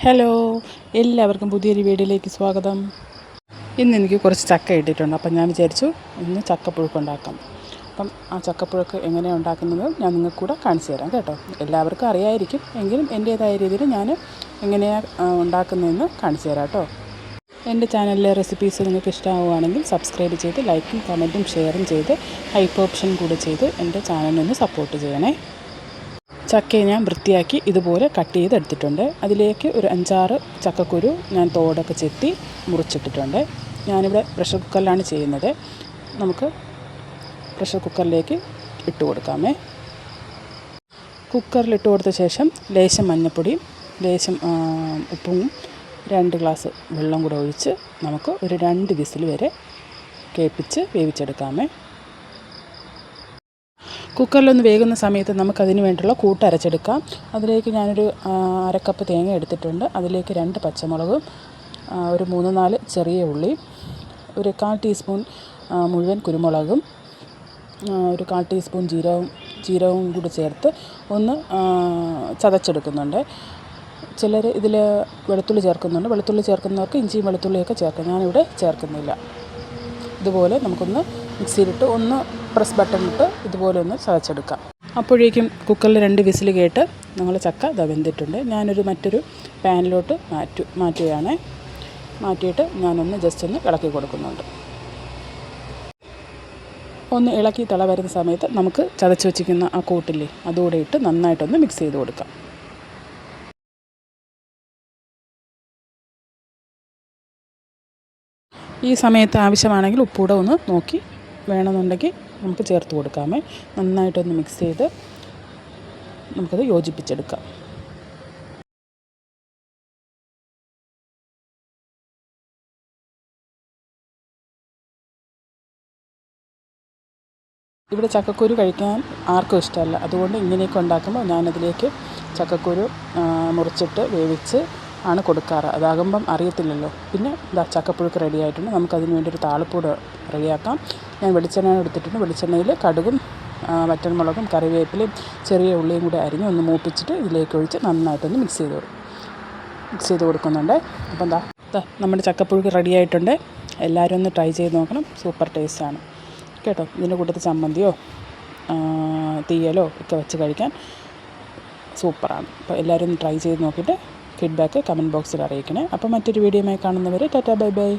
Hello, എല്ലാവർക്കും പുതിയൊരു വീഡിയോയിലേക്ക് സ്വാഗതം. ഇന്ന് എനിക്ക് കുറച്ച് ചക്ക ഇട്ടിട്ടുണ്ട്. അപ്പം ഞാൻ വിചാരിച്ചു ഇന്ന് ചക്കപ്പുഴുക്ക് ഉണ്ടാക്കാം. അപ്പം ആ ചക്കപ്പുഴുക്ക് എങ്ങനെയാണ് ഉണ്ടാക്കുന്നത് ഞാൻ നിങ്ങൾക്ക് കൂടെ കാണിച്ചു തരാം കേട്ടോ. എല്ലാവർക്കും അറിയായിരിക്കും, എങ്കിലും എൻ്റേതായ രീതിയിൽ ഞാൻ എങ്ങനെയാണ് ഉണ്ടാക്കുന്നതെന്ന് കാണിച്ചു തരാം കേട്ടോ. എൻ്റെ ചാനലിലെ റെസിപ്പീസ് നിങ്ങൾക്ക് ഇഷ്ടമാവുകയാണെങ്കിൽ സബ്സ്ക്രൈബ് ചെയ്ത് ലൈക്കും കമൻറ്റും ഷെയറും ചെയ്ത് ഹൈപ്പ് ഓപ്ഷൻ കൂടെ ചെയ്ത് എൻ്റെ ചാനലിനൊന്ന് സപ്പോർട്ട് ചെയ്യണേ. ചക്കയെ ഞാൻ വൃത്തിയാക്കി ഇതുപോലെ കട്ട് ചെയ്തെടുത്തിട്ടുണ്ട്. അതിലേക്ക് ഒരു 5-6 ചക്കക്കുരു ഞാൻ തോടൊക്കെ ചെത്തി മുറിച്ചിട്ടിട്ടുണ്ട്. ഞാനിവിടെ പ്രഷർ കുക്കറിലാണ് ചെയ്യുന്നത്. നമുക്ക് പ്രഷർ കുക്കറിലേക്ക് ഇട്ട് കൊടുക്കാമേ. കുക്കറിലിട്ട് കൊടുത്ത ശേഷം ലേശം മഞ്ഞൾപ്പൊടിയും ലേശം ഉപ്പും 2 ഗ്ലാസ് വെള്ളം കൂടെ ഒഴിച്ച് നമുക്ക് ഒരു 2 വിസിൽ വരെ കേൾപ്പിച്ച് വേവിച്ചെടുക്കാമേ. കുക്കറിലൊന്ന് വേകുന്ന സമയത്ത് നമുക്കതിന് വേണ്ടിയുള്ള കൂട്ട് അരച്ചെടുക്കാം. അതിലേക്ക് ഞാനൊരു 1/2 കപ്പ് തേങ്ങ എടുത്തിട്ടുണ്ട്. അതിലേക്ക് 2 പച്ചമുളകും ഒരു 3-4 ചെറിയ ഉള്ളി, ഒരു 1/4 ടീസ്പൂൺ മുഴുവൻ കുരുമുളകും, ഒരു 1/4 ടീസ്പൂൺ ജീരകവും കൂടി ചേർത്ത് ഒന്ന് ചതച്ചെടുക്കുന്നുണ്ട്. ചിലർ ഇതിൽ വെളുത്തുള്ളി ചേർക്കുന്നുണ്ട്. വെളുത്തുള്ളി ചേർക്കുന്നവർക്ക് ഇഞ്ചിയും വെളുത്തുള്ളിയൊക്കെ ചേർക്കാം. ഞാനിവിടെ ചേർക്കുന്നില്ല. ഇതുപോലെ നമുക്കൊന്ന് മിക്സിയിലിട്ട് ഒന്ന് പ്രസ് ബട്ടണിട്ട് ഇതുപോലെ ഒന്ന് ചതച്ചെടുക്കാം. അപ്പോഴേക്കും കുക്കറിൽ 2 വിസിൽ കേട്ട് നമ്മൾ ചക്ക വെന്തിട്ടുണ്ട്. ഞാനൊരു മറ്റൊരു പാനിലോട്ട് മാറ്റുകയാണ്. മാറ്റിയിട്ട് ഞാനൊന്ന് ജസ്റ്റ് ഒന്ന് ഇളക്കി കൊടുക്കുന്നുണ്ട്. ഒന്ന് ഇളക്കി തിള വരുന്ന സമയത്ത് നമുക്ക് ചതച്ച് വെച്ചിരിക്കുന്ന ആ കൂട്ടില്ലേ അതുകൂടെ ഇട്ട് നന്നായിട്ടൊന്ന് മിക്സ് ചെയ്ത് കൊടുക്കാം. ഈ സമയത്ത് ആവശ്യമാണെങ്കിൽ ഉപ്പൂടെ ഒന്ന് നോക്കി വേണമെന്നുണ്ടെങ്കിൽ നമുക്ക് ചേർത്ത് കൊടുക്കാമേ. നന്നായിട്ടൊന്ന് മിക്സ് ചെയ്ത് നമുക്കത് യോജിപ്പിച്ചെടുക്കാം. ഇവിടെ ചക്കക്കുരു കഴിക്കാൻ ആർക്കും ഇഷ്ടമല്ല. അതുകൊണ്ട് ഇങ്ങനെയൊക്കെ ഉണ്ടാക്കുമ്പോൾ ഞാനതിലേക്ക് ചക്കക്കുരു മുറിച്ചിട്ട് വേവിച്ച് ആണ് കൊടുക്കാറ്. അതാകുമ്പം അറിയത്തില്ലല്ലോ. പിന്നെ ചക്കപ്പുഴുക്ക് റെഡി ആയിട്ടുണ്ട്. നമുക്കതിന് വേണ്ടി ഒരു താളിപ്പൂടെ റെഡിയാക്കാം. ഞാൻ വെളിച്ചെണ്ണ എടുത്തിട്ടുണ്ട്. വെളിച്ചെണ്ണയിൽ കടുകും വറ്റൽമുളകും കറിവേപ്പിലയും ചെറിയ ഉള്ളിയും കൂടി അരിഞ്ഞ് ഒന്ന് മൂപ്പിച്ചിട്ട് ഇതിലേക്ക് ഒഴിച്ച് നന്നായിട്ടൊന്ന് മിക്സ് ചെയ്ത് കൊടുക്കുന്നുണ്ട്. അപ്പം നമ്മുടെ ചക്കപ്പുഴുക്ക് റെഡി ആയിട്ടുണ്ട്. എല്ലാവരും ഒന്ന് ട്രൈ ചെയ്ത് നോക്കണം. സൂപ്പർ ടേസ്റ്റാണ് കേട്ടോ. ഇതിൻ്റെ കൂട്ടത്തിൽ ചമ്മന്തിയോ തീയലോ ഒക്കെ വെച്ച് കഴിക്കാൻ സൂപ്പറാണ്. അപ്പോൾ എല്ലാവരും ഒന്ന് ട്രൈ ചെയ്ത് നോക്കിയിട്ട് ഫീഡ്ബാക്ക് കമൻറ്റ് ബോക്സിൽ അറിയിക്കണേ. അപ്പോൾ മറ്റൊരു വീഡിയോയുമായി കാണുന്നവരെ ടാറ്റാ ബൈ ബൈ.